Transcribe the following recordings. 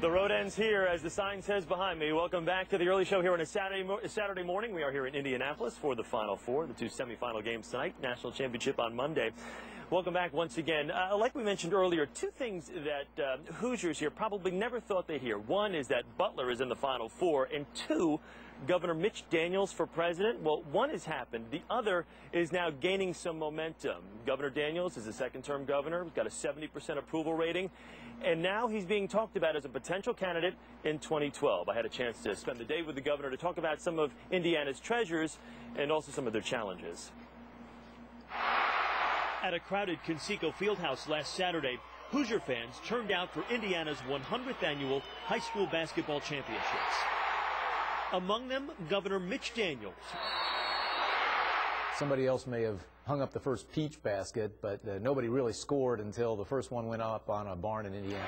The road ends here, as the sign says behind me. Welcome back to the early show here on a Saturday morning. We are here in Indianapolis for the Final Four, the two semifinal games tonight, national championship on Monday. Welcome back once again. Like we mentioned earlier, two things that Hoosiers here probably never thought they'd hear. One is that Butler is in the Final Four, and two, Governor Mitch Daniels for president. Well, one has happened. The other is now gaining some momentum. Governor Daniels is a second-term governor. He's got a 70% approval rating. And now he's being talked about as a potential candidate in 2012. I had a chance to spend the day with the governor to talk about some of Indiana's treasures and also some of their challenges. At a crowded Conseco Fieldhouse last Saturday, Hoosier fans turned out for Indiana's 100th annual high school basketball championships. Among them, Governor Mitch Daniels. Somebody else may have hung up the first peach basket, but nobody really scored until the first one went up on a barn in Indiana.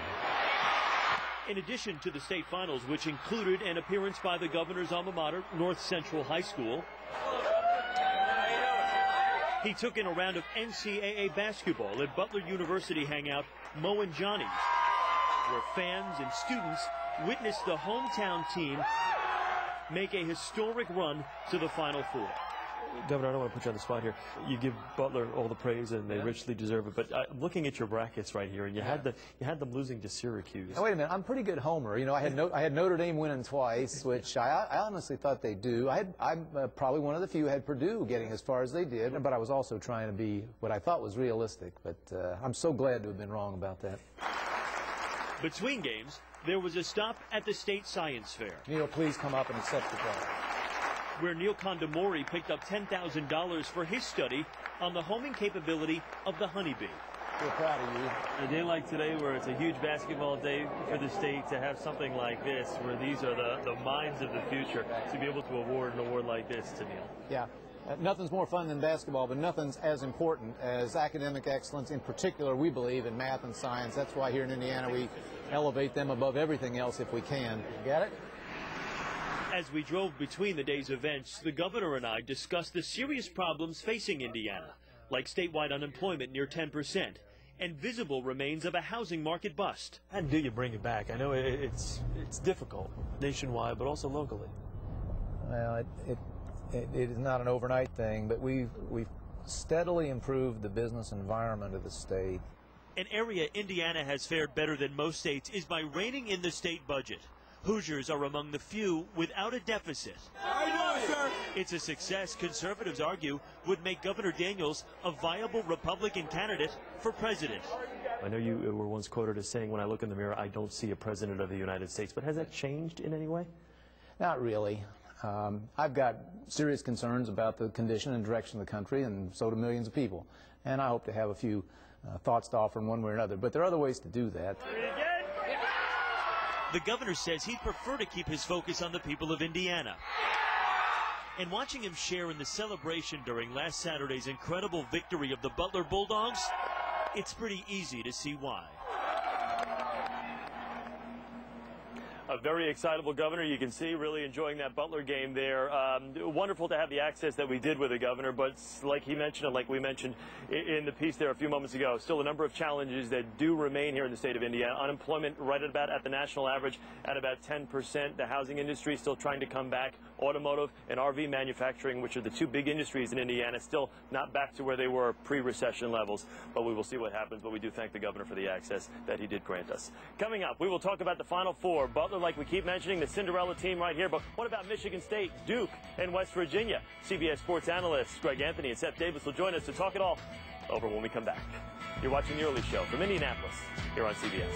In addition to the state finals, which included an appearance by the governor's alma mater, North Central High School, he took in a round of NCAA basketball at Butler University hangout Mo and Johnny's, where fans and students witnessed the hometown team make a historic run to the Final Four. Governor, I don't want to put you on the spot here. You give Butler all the praise, and they richly deserve it. But looking at your brackets right here, and you had them losing to Syracuse. Now, wait a minute, I'm a pretty good homer. You know, I had Notre Dame winning twice, which I honestly thought they'd do. I'm probably one of the few who had Purdue getting as far as they did, but I was also trying to be what I thought was realistic. But I'm so glad to have been wrong about that. Between games, there was a stop at the State Science Fair. Neil, please come up and accept the call. Where Neil Condamori picked up $10,000 for his study on the homing capability of the honeybee. We're proud of you. A day like today, where it's a huge basketball day for the state, to have something like this, where these are the minds of the future, to be able to award an award like this to Neil. Yeah. Nothing's more fun than basketball, but nothing's as important as academic excellence. In particular, we believe in math and science. That's why here in Indiana we elevate them above everything else if we can. Got it? As we drove between the day's events, the governor and I discussed the serious problems facing Indiana, like statewide unemployment near 10% and visible remains of a housing market bust. How do you bring it back? I know it's difficult nationwide, but also locally. Well, it is not an overnight thing, but we've steadily improved the business environment of the state. An area Indiana has fared better than most states is by reining in the state budget. Hoosiers are among the few without a deficit. I know, sir. It's a success conservatives argue would make Governor Daniels a viable Republican candidate for president. I know you were once quoted as saying, when I look in the mirror, I don't see a president of the United States. But has that changed in any way? Not really. I've got serious concerns about the condition and direction of the country, and so do millions of people. And I hope to have a few thoughts to offer in one way or another. But there are other ways to do that. The governor says he'd prefer to keep his focus on the people of Indiana. And watching him share in the celebration during last Saturday's incredible victory of the Butler Bulldogs, it's pretty easy to see why. A very excitable governor. You can see really enjoying that Butler game there. Wonderful to have the access that we did with the governor, but like he mentioned and like we mentioned in the piece there a few moments ago, still a number of challenges that do remain here in the state of Indiana. Unemployment right at the national average at about 10%. The housing industry still trying to come back. Automotive and RV manufacturing, which are the two big industries in Indiana, still not back to where they were pre-recession levels. But we will see what happens. But we do thank the governor for the access that he did grant us. Coming up, we will talk about the Final Four. Butler, like we keep mentioning, the Cinderella team right here. But what about Michigan State, Duke, and West Virginia? CBS Sports analysts Greg Anthony and Seth Davis will join us to talk it all over when we come back. You're watching The Early Show from Indianapolis here on CBS.